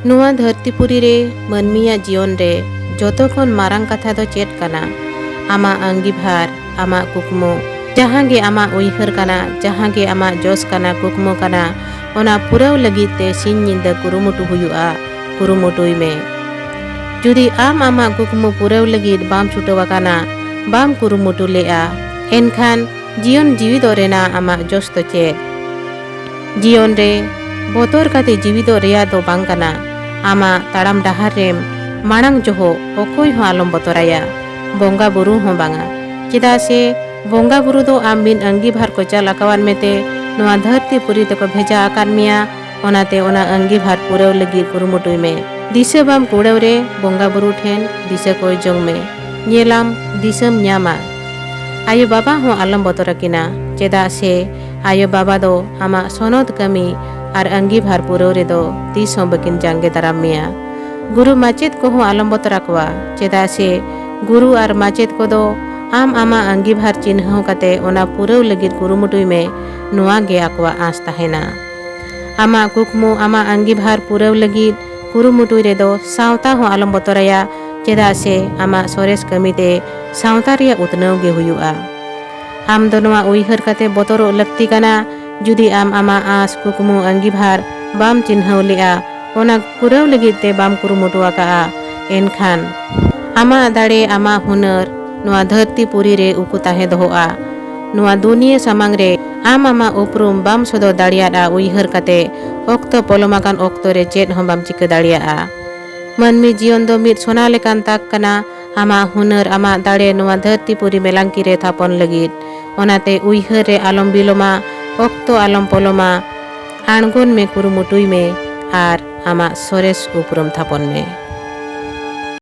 ᱱᱚᱣᱟ ᱫᱷᱟᱹᱨᱛᱤᱯᱩᱨᱤ ᱨᱮ ᱢᱟᱹᱱᱢᱤᱭᱟᱜ ᱡᱤᱭᱚᱱ ᱨᱮ ᱡᱚᱛᱚ ᱠᱷᱚᱱ ᱢᱟᱨᱟᱝ ᱠᱟᱛᱷᱟ ᱫᱚ ᱪᱮᱫ ᱠᱟᱱᱟ? ᱟᱢᱟᱜ ᱟᱸᱜᱤᱵᱷᱟᱨ, ᱟᱢᱟᱜ ᱠᱩᱠᱢᱩ, ᱡᱟᱦᱟᱸ ᱜᱮ ᱟᱢᱟᱜ ᱩᱭᱦᱟᱹᱨ ᱠᱟᱱᱟ, ᱡᱟᱦᱟᱸ ᱜᱮ ᱟᱢᱟᱜ ᱡᱚᱥ ᱠᱟᱱᱟ, ᱠᱩᱠᱢᱩ ᱠᱟᱱᱟ, ᱚᱱᱟ ᱯᱩᱨᱟᱹᱣ ᱞᱟᱹᱜᱤᱫ ᱛᱮ ᱥᱤᱧ ᱧᱤᱫᱟᱹ ᱠᱩᱨᱩᱢᱩᱴᱩ ᱦᱩᱭᱩᱜᱼᱟ, ᱠᱩᱨᱩᱢᱩᱴᱩᱭ ᱢᱮ। ᱡᱩᱫᱤ ᱟᱢ ᱟᱢᱟᱜ ᱠᱩᱠᱢᱩ ᱯᱩᱨᱟᱹᱣ ᱞᱟᱹᱜᱤᱫ ᱵᱟᱢ ᱪᱷᱩᱴᱟᱹᱣ ᱟᱠᱟᱱᱟ, ᱵᱟᱢ ᱠᱩᱨᱩᱢᱩᱴᱩ ᱞᱮᱜᱼᱟ, ᱮᱱᱠᱷᱟन ᱡᱤᱭᱚᱱ ᱡᱤᱣᱤᱫᱚᱜ ᱨᱮᱱᱟᱜ ᱟᱢᱟᱜ ᱡᱚᱥ ᱫᱚ ᱪᱮᱫ? ᱡᱤᱭᱚᱱ ᱨᱮ ᱵᱚᱛᱚᱨ ᱠᱟᱛᱮ ᱡᱤᱣᱤᱫᱚᱜ ᱨᱮᱭᱟᱜ ᱫᱚ ᱵᱟᱝ ᱠᱟᱱᱟ। ᱟᱢᱟᱜ ᱛᱟᱲᱟᱢ ᱰᱟᱦᱟᱨ ᱨᱮᱢ ᱢᱟᱲᱟᱝ ᱡᱚᱦᱚᱜ ᱚᱠᱚᱭ ᱦᱚᱸ ᱟᱞᱚᱢ ᱵᱚᱛᱚᱨᱟᱭᱟ, ᱵᱚᱸᱜᱟ ᱵᱩᱨᱩ ᱦᱚᱸ ᱵᱟᱝᱟ। ᱪᱮᱫᱟᱜ ᱥᱮ ᱵᱚᱸᱜᱟ ᱵᱩᱨᱩ ᱫᱚ ᱟᱢ ᱢᱤᱫ ᱟᱸᱜᱤᱵᱷᱟᱨ ᱠᱚ ᱪᱟᱞ ᱟᱠᱟᱣᱟᱫ ᱢᱮᱛᱮ ᱱᱚᱣᱟ ᱫᱷᱟᱹᱨᱛᱤ ᱯᱩᱨᱤ ᱛᱮᱠᱚ ᱵᱷᱮᱡᱟ ᱟᱠᱟᱫ ᱢᱮᱭᱟ। ᱚᱱᱟᱛᱮ ᱚᱱᱟ ᱟᱸᱜᱤᱵᱷᱟᱨ ᱯᱩᱨᱟᱹᱣ ᱞᱟᱹᱜᱤᱫ ᱠᱩᱨᱩᱢᱩᱴᱩᱭ ᱢᱮ। ᱫᱤᱥᱟᱹ ᱵᱟᱢ ᱠᱩᱲᱟᱹᱣ ᱨᱮ ᱵᱚᱸᱜᱟ ᱵᱩᱨᱩ ᱴᱷᱮᱱ ᱫᱤᱥᱟᱹ ᱠᱚᱭ ᱡᱚᱝ ᱢᱮ, ᱧᱮᱞᱟᱢ ᱫᱤᱥᱟᱹᱢ ᱧᱟᱢᱟ। ᱟᱭᱳ ᱵᱟᱵᱟ ᱦᱚᱸ ᱟᱞᱚᱢ ᱵᱚᱛᱚᱨ ᱟᱹᱠᱤᱱᱟ, ᱪᱮᱫᱟᱜ ᱥᱮ ᱟᱭᱳ ᱵᱟᱵᱟ ᱫᱚ ᱟᱢᱟᱜ ᱥᱚᱱᱚᱛ ᱠᱟᱹᱢᱤ ᱟᱨ ᱟᱸᱜᱤᱵᱷᱟᱨ ᱯᱩᱨᱟᱹᱣ ᱨᱮᱫᱚ ᱛᱤᱥ ᱦᱚᱸ ᱵᱟᱹᱠᱤᱱ ᱡᱟᱸᱜᱮ ᱫᱟᱨᱟᱢ ᱢᱮᱭᱟ। ᱜᱩᱨᱩ ᱢᱟᱪᱮᱫ ᱠᱚᱦᱚᱸ ᱟᱞᱚᱢ ᱵᱚᱛᱚᱨ ᱟᱠᱚᱣᱟ, ᱪᱮᱫᱟᱜ ᱥᱮ ᱜᱩᱨᱩ ᱟᱨ ᱢᱟᱪᱮᱫ ᱠᱚᱫᱚ ᱟᱢ ᱟᱢᱟᱜ ᱟᱸᱜᱤᱵᱷᱟᱨ ᱪᱤᱱᱦᱟᱹᱣ ᱠᱟᱛᱮ ᱚᱱᱟ ᱯᱩᱨᱟᱹᱣ ᱞᱟᱹᱜᱤᱫ ᱠᱩᱨᱩᱢᱩᱴᱩᱭ ᱢᱮ, ᱱᱚᱣᱟ ᱜᱮ ᱟᱠᱚᱣᱟᱜ ᱟᱸᱥ ᱛᱟᱦᱮᱱᱟ। ᱟᱢᱟᱜ ᱠᱩᱠᱢᱩ, ᱟᱢᱟᱜ ᱟᱸᱜᱤᱵᱷᱟᱨ ᱯᱩᱨᱟᱹᱣ ᱞᱟᱹᱜᱤᱫ ᱠᱩᱨᱩᱢᱩᱴᱩᱭ ᱨᱮᱫᱚ ᱥᱟᱶᱛᱟ ᱦᱚᱸ ᱟᱞᱚᱢ ᱵᱚᱛᱚᱨᱟᱭᱟ, ᱪᱮᱫᱟᱜ ᱥᱮ ᱟᱢᱟᱜ ᱥᱚᱨᱮᱥ ᱠᱟᱹᱢᱤᱛᱮ ᱥᱟᱶᱛᱟ ᱨᱮᱭᱟᱜ ᱩᱛᱱᱟᱹᱣ ᱜᱮ ᱦᱩᱭᱩᱜᱼᱟ। ᱟᱢ ᱫᱚ ᱱᱚᱣᱟ ᱩᱭᱦᱟᱹᱨ ᱠᱟᱛᱮ ᱵᱚᱛᱚᱨᱚᱜ ᱞᱟᱹᱠᱛᱤ ᱠᱟᱱᱟ, ᱡᱩᱫᱤ ᱟᱢ ᱟᱢᱟᱜ ᱟᱸᱥ, ᱠᱩᱠᱢᱩ, ᱟᱸᱜᱤᱵᱷᱟᱨ ᱵᱟᱢ ᱪᱤᱱᱦᱟᱹᱣ ᱞᱮᱜᱼᱟ, ᱚᱱᱟ ᱯᱩᱨᱟᱹᱣ ᱞᱟᱹᱜᱤᱫ ᱛᱮ ᱵᱟᱢ ᱠᱩᱨᱩᱢᱩᱴᱩ ᱟᱠᱟᱜᱼᱟ, ᱮᱱᱠᱷᱟᱱ ᱟᱢᱟᱜ ᱫᱟᱲᱮ, ᱟᱢᱟᱜ ᱦᱩᱱᱟᱹᱨ ᱱᱚᱣᱟ ᱫᱷᱟᱹᱨᱛᱤ ᱯᱩᱨᱤ ᱨᱮ ᱩᱠᱩ ᱛᱟᱦᱮᱸ ᱫᱚᱦᱚᱜᱼᱟ। ᱱᱚᱣᱟ ᱫᱩᱱᱤᱭᱟᱹ ᱥᱟᱢᱟᱝ ᱨᱮ ᱟᱢ ᱟᱢᱟᱜ ᱩᱯᱨᱩᱢ ᱵᱟᱢ ᱥᱚᱫᱚᱨ ᱫᱟᱲᱮᱭᱟᱜᱼᱟ ᱩᱭᱦᱟᱹᱨ ᱠᱟᱛᱮ ᱚᱠᱛᱚ ᱯᱚᱞᱚᱢ ᱟᱠᱟᱱ ᱚᱠᱛᱚ ᱨᱮ ᱪᱮᱫ ᱦᱚᱸ ᱵᱟᱢ ᱪᱤᱠᱟᱹ ᱫᱟᱲᱮᱭᱟᱜᱼᱟ। ᱢᱟᱹᱱᱢᱤ ᱡᱤᱭᱚᱱ ᱫᱚ ᱢᱤᱫ ᱥᱚᱱᱟ ᱞᱮᱠᱟᱱ ᱛᱟᱠ ᱠᱟᱱᱟ, ᱟᱢᱟᱜ ᱦᱩᱱᱟᱹᱨ, ᱟᱢᱟᱜ ᱫᱟᱲᱮ ᱱᱚᱣᱟ ᱫᱷᱟᱹᱨᱛᱤ ᱯᱩᱨᱤ ᱢᱮᱞᱟᱝᱠᱤ ᱨᱮ ᱛᱷᱟᱯᱚᱱ ᱞᱟᱹᱜᱤᱫ। ᱚᱱᱟᱛᱮ ᱩᱭᱦᱟᱹᱨ ᱨᱮ ᱟᱞᱚᱢ ᱵᱤᱞᱚᱢᱟ, ᱚᱠᱛᱚ ᱟᱞᱚᱢ ᱯᱚᱞᱚᱢᱟ, ᱟᱬᱜᱚᱱ ᱢᱮ, ᱠᱩᱨᱩᱢᱩᱴᱩᱭ ᱢᱮ ᱟᱨ ᱟᱢᱟᱜ ᱥᱚᱨᱮᱥ ᱩᱯᱨᱩᱢ ᱛᱷᱟᱯᱚᱱ ᱢᱮ।